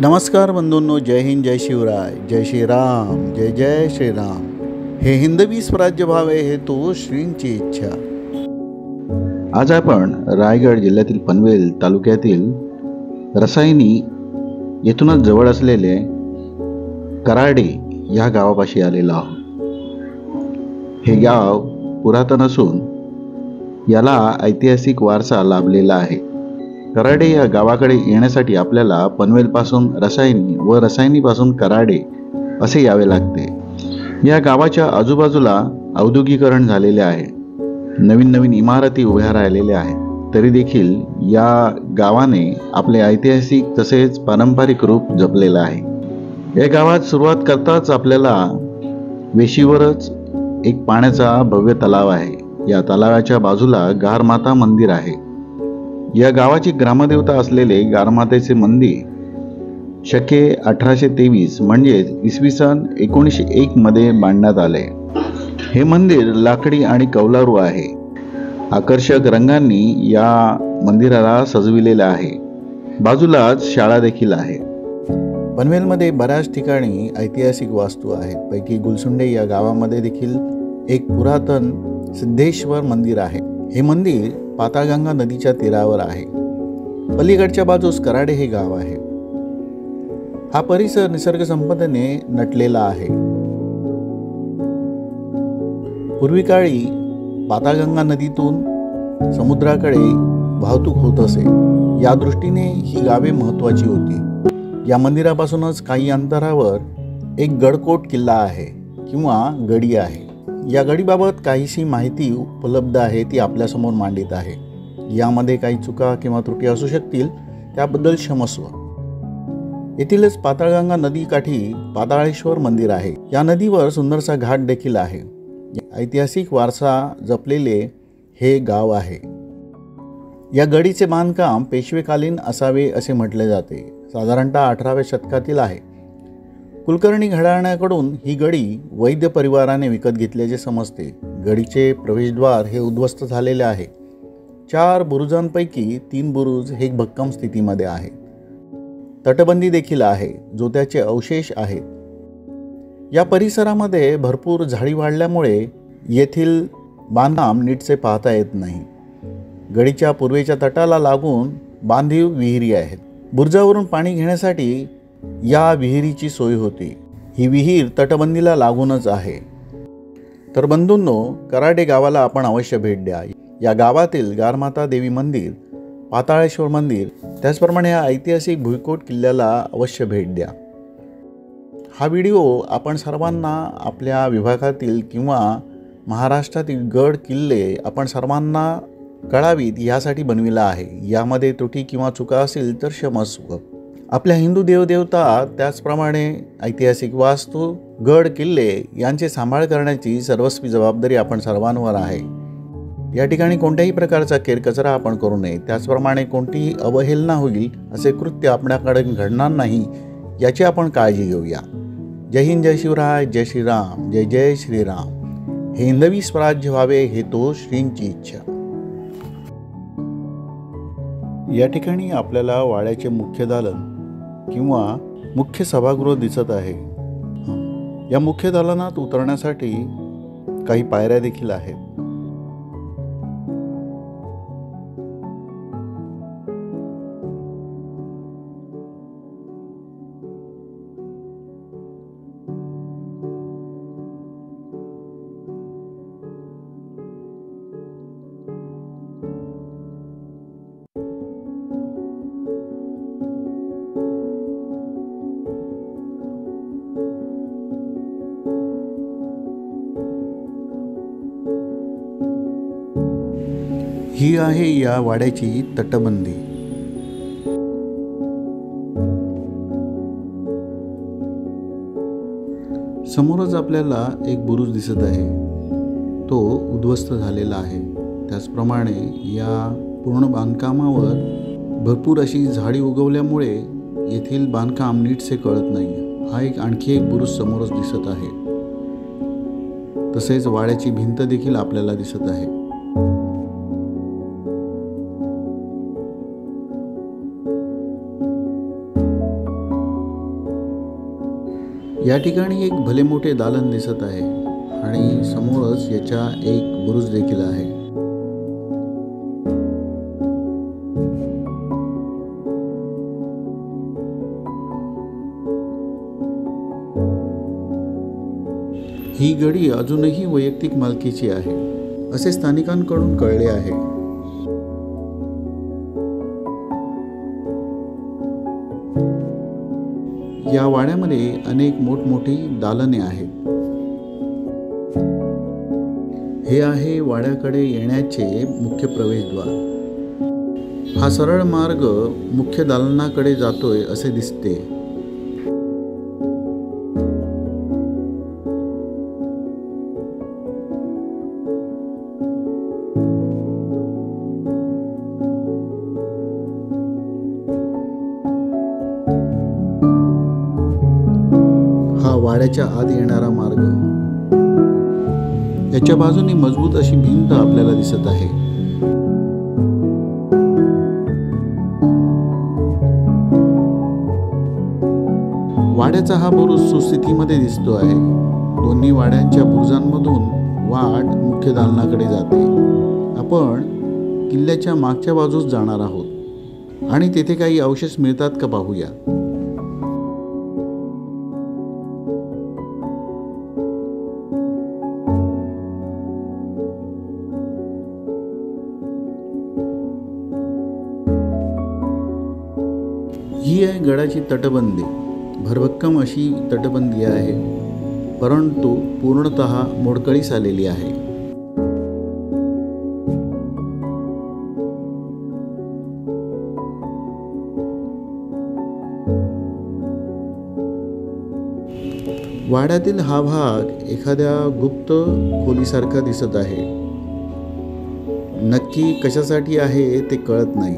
नमस्कार बंधूंनो, जय हिंद, जय शिवराय, जय श्रीराम, जय जय श्रीराम. हे हिंदवी स्वराज्य व्हावे हे तो श्रींची इच्छा. आज आपण रायगड जिल्ह्यातील पनवेल तालुक्यातील रसायनी येथूनच जवळ असलेले कराडे या गावापाशी आलेलो आहोत. हे गाव पुरातन असून याला ऐतिहासिक वारसा लाभलेला आहे. कराडे या गावाकडे येण्यासाठी आपल्याला पनवेलपासून रसायनी व रसायनीपासून कराडे असे यावे लागते. या गावाच्या आजूबाजूला औद्योगिकरण झालेले आहे. नवीन नवीन इमारती उभ्या राहिलेल्या आहेत. तरी देखील या गावाने आपले ऐतिहासिक तसेच पारंपरिक रूप जपलेलं आहे. या गावात सुरुवात करताच आपल्याला वेशीवरच एक पाण्याचा भव्य तलाव आहे. या तलावाच्या बाजूला गारमाता मंदिर आहे. या गावाची ग्रामदेवता असलेले गारमातेचे मंदिर शके 1823 म्हणजेच इसवी सन 1901 मध्ये बांधण्यात आले. हे मंदिर लाकडी आणि कौलारू आहे. आकर्षक रंगांनी या मंदिराला सजविलेले आहे. बाजूलाच शाळा देखील आहे. पनवेलमध्ये बऱ्याच ठिकाणी ऐतिहासिक वास्तू आहेत. पैकी गुलसुंडे या गावामध्ये देखील एक पुरातन सिद्धेश्वर मंदिर आहे. हे मंदिर पाताळगंगा नदीच्या तीरावर आहे. पलीकडच्या बाजूस कराडे हे गाव आहे. हा परिसर निसर्ग संपदेने नटलेला आहे. पूर्वी काळी पाताळगंगा नदीतून समुद्राकडे वाहतूक होत असे. या दृष्टीने ही गावे महत्त्वाची होती. या मंदिरापासूनच काही अंतरावर एक गडकोट किल्ला आहे किंवा गडी आहे. या गडीबाबत काहीशी माहिती उपलब्ध आहे, ती आपल्यासमोर मांडित आहे. यामध्ये काही चुका किंवा त्रुटी असू शकतील, त्याबद्दल क्षमस्व. येथीलच पाताळगंगा नदीकाठी पाताळेश्वर मंदिर आहे. या नदीवर सुंदरसा घाट देखील आहे. ऐतिहासिक वारसा जपलेले हे गाव आहे. या गडीचे बांधकाम पेशवेकालीन असावे असे म्हटले जाते. साधारणतः 18व्या शतकातील आहे. कुलकर्णी घराण्याकडून ही गडी वैद्य परिवाराने विकत घेतल्याचे समजते. गडीचे प्रवेशद्वार हे उद्ध्वस्त झालेले आहे. 4 बुरुजांपैकी 3 बुरुज हे भक्कम स्थितीमध्ये आहे. तटबंदी देखील आहे, जो त्याचे अवशेष आहेत. या परिसरामध्ये भरपूर झाडी वाढल्यामुळे येथील बांधकाम नीटसे पाहता येत नाही. गडीच्या पूर्वेच्या तटाला लागून बांधीव विहिरी आहेत. बुरुजावरून पाणी घेण्यासाठी या विहिरीची सोय होती. ही विहीर तटबंदीला लागूनच आहे. तर बंधूंनो, कराडे गावाला आपण अवश्य भेट द्या. या गावातील गारमाता देवी मंदिर, पाताळेश्वर मंदिर, त्याचप्रमाणे या ऐतिहासिक भुईकोट किल्ल्याला अवश्य भेट द्या. हा व्हिडिओ आपण सर्वांना आपल्या विभागातील किंवा महाराष्ट्रातील गड किल्ले आपण सर्वांना कळावीत यासाठी बनविला आहे. यामध्ये त्रुटी किंवा चुका असतील तर क्षमस्व. आपल्या हिंदू देवदेवता त्याचप्रमाणे ऐतिहासिक वास्तू, गड किल्ले यांचे सांभाळ करण्याची सर्वस्वी जबाबदारी आपण सर्वांवर आहे. या ठिकाणी कोणत्याही प्रकारचा केरकचरा आपण करू नये. त्याचप्रमाणे कोणतीही अवहेलना होईल असे कृत्य आपल्याकडे घडणार नाही याची आपण काळजी घेऊया. जय हिंद, जय शिवराय, जय श्रीराम, जय जय श्रीराम. हे हिंदवी स्वराज्य व्हावे हे तो श्रींची इच्छा. या ठिकाणी आपल्याला वाड्याचे मुख्य दालन किंवा मुख्य सभागृह दिसत आहे. या मुख्य दालनात उतरण्यासाठी काही पायऱ्या देखील आहेत. ही आहे या वाड्याची तटबंदी. समोरच आपल्याला एक बुरुज दिसत आहे. तो उद्ध्वस्त झालेला आहे. त्याचप्रमाणे या पूर्ण बांधकामावर भरपूर अशी झाडी उगवल्यामुळे येथील बांधकाम नीटसे कळत नाही. हा आणखी एक बुरुज समोरच दिसत आहे. तसेच वाड्याची भिंत देखील आपल्याला दिसत आहे. या ठिकाणी एक भले मोठे दालन दिसत आहे आणि समोरच याच्या एक बुरुज देखील आहे. ही गडी अजूनही वैयक्तिक मालकीची आहे असे स्थानिकांकडून कळले आहे. या वाड्यामध्ये अनेक मोठमोठी दालने आहेत. हे आहे वाड्याकडे येण्याचे मुख्य प्रवेशद्वार. हा सरळ मार्ग मुख्य दालनाकडे जातोय असे दिसते. हा वाड्याच्या आत येणारा मार्ग. याच्या बाजूने मजबूत अशी भिंत आपल्याला दिसत आहे. वाड्याचा हा बुरुज सुस्थितीमध्ये दिसतो आहे. दोन्ही वाड्यांच्या बुरुजांमधून वाट मुख्य दालनाकडे जाते. आपण किल्ल्याच्या मागच्या बाजूस जाणार आहोत आणि तेथे काही अवशेष मिळतात का पाहूया. ही आहे गडाची तटबंदी. भरभक्कम अशी तटबंदी आहे, परंतु पूर्णतः मोडकळीस आलेली आहे. वाड्यातील हा भाग एखाद्या गुप्त खोलीसारखा दिसत आहे. नक्की कशासाठी आहे ते कळत नाही.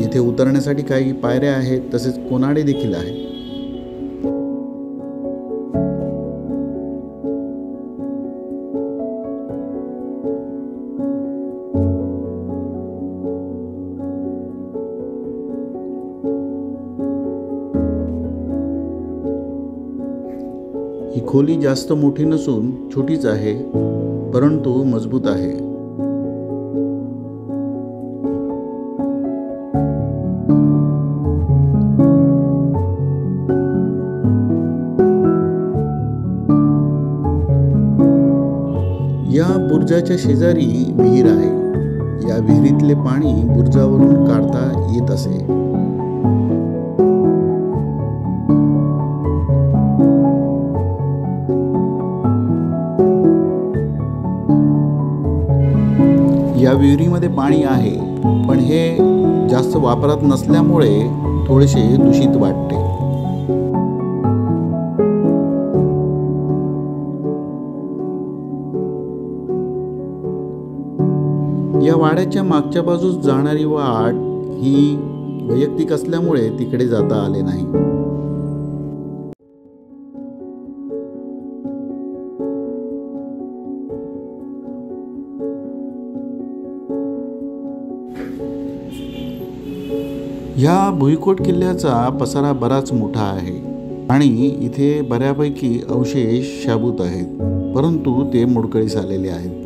येथे उतरण्यासाठी काही पायऱ्या आहेत, तसेच कोनाडे देखील आहेत. ही खोली जास्त मोठी नसून छोटीच आहे, परंतु मजबूत आहे. या बुरुजाच्या शेजारी विहीर आहे. या विहिरीतले पाणी बुरुजावरून काढता येत असे. या विहिरीमध्ये पाणी आहे, पण हे जास्त वापरात नसल्यामुळे थोडेसे दूषित वाटते. या वाड्याच्या मागच्या बाजूस जाणारी वाट ही वैयक्तिक असल्यामुळे तिकडे जाता आले नाही. या भुईकोट किल्ल्याचा पसारा बराच मोठा आहे आणि इथे बऱ्यापैकी अवशेष शाबूत आहेत, परंतु ते मोडकळीस आलेले आहेत.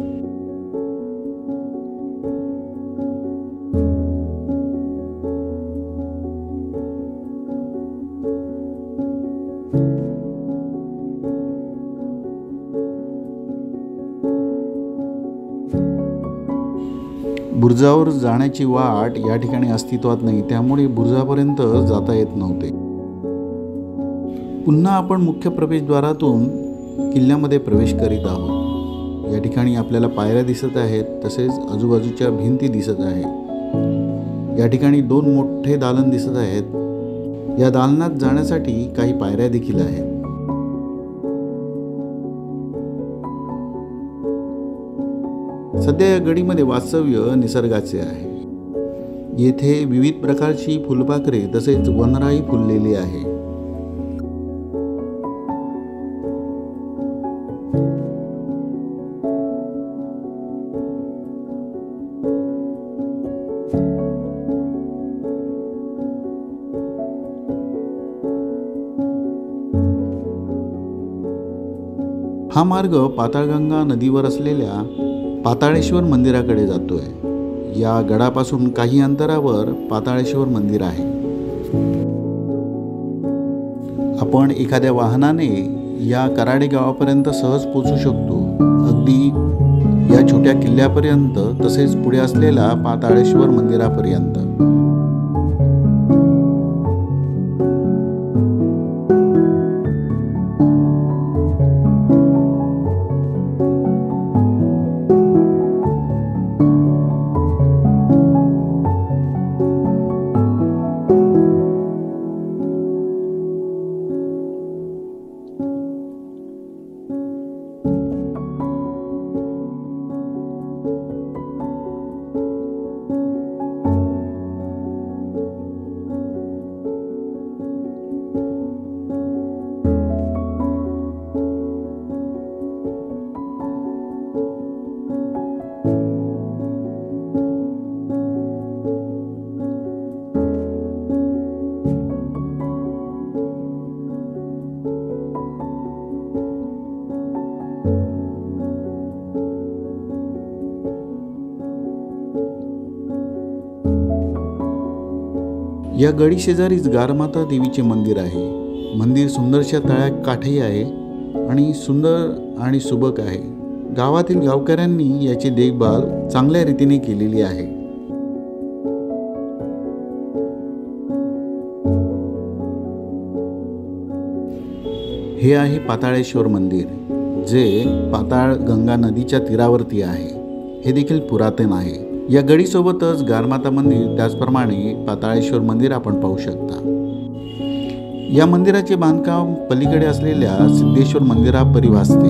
बुरुजावर जाण्याची वाट या ठिकाणी अस्तित्वात नाही, त्यामुळे बुरुजापर्यंत जाता येत नव्हते. पुन्हा आपण मुख्य प्रवेशद्वारातून किल्ल्यामध्ये प्रवेश करीत आहोत. या ठिकाणी आपल्याला पायऱ्या दिसत आहेत, तसेच आजूबाजूच्या भिंती दिसत आहेत. या ठिकाणी 2 मोठे दालन दिसत आहेत. या दालनात जाण्यासाठी काही पायऱ्या देखील आहेत. सध्या या गडीमध्ये वास्तव्य निसर्गाचे आहे. येथे विविध प्रकारची फुलपाखरे तसेच वनराई फुललेली आहे. हा मार्ग पाताळगंगा नदीवर असलेल्या पाताळेश्वर मंदिराकडे जातोय. या गडापासून काही अंतरावर पाताळेश्वर मंदिर आहे. आपण एखाद्या वाहनाने या कराडे गावापर्यंत सहज पोहोचू शकतो. अगदी या छोट्या किल्ल्यापर्यंत, तसेच पुढे असलेल्या पाताळेश्वर मंदिरापर्यंत. या गडी शेजारीच गारमाता देवीचे मंदिर आहे. मंदिर सुंदरशा तळ्याकाठी आहे आणि सुंदर आणि सुबक आहे. गावातील गावकऱ्यांनी याची देखभाल चांगल्या रीतीने केलेली आहे. हे आहे पाताळेश्वर मंदिर, जे पाताळ गंगा नदीच्या तीरावरती आहे. हे देखील पुरातन आहे. या गडीसोबतच गारमाता मंदिर, त्याचप्रमाणे पाताळेश्वर मंदिर आपण पाहू शकता. या मंदिराचे बांधकाम पलीकडे असलेल्या सिद्धेश्वर मंदिरापरी भासते.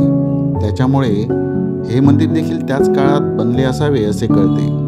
त्याच्यामुळे हे मंदिर देखील त्याच काळात बनले असावे असे कळते.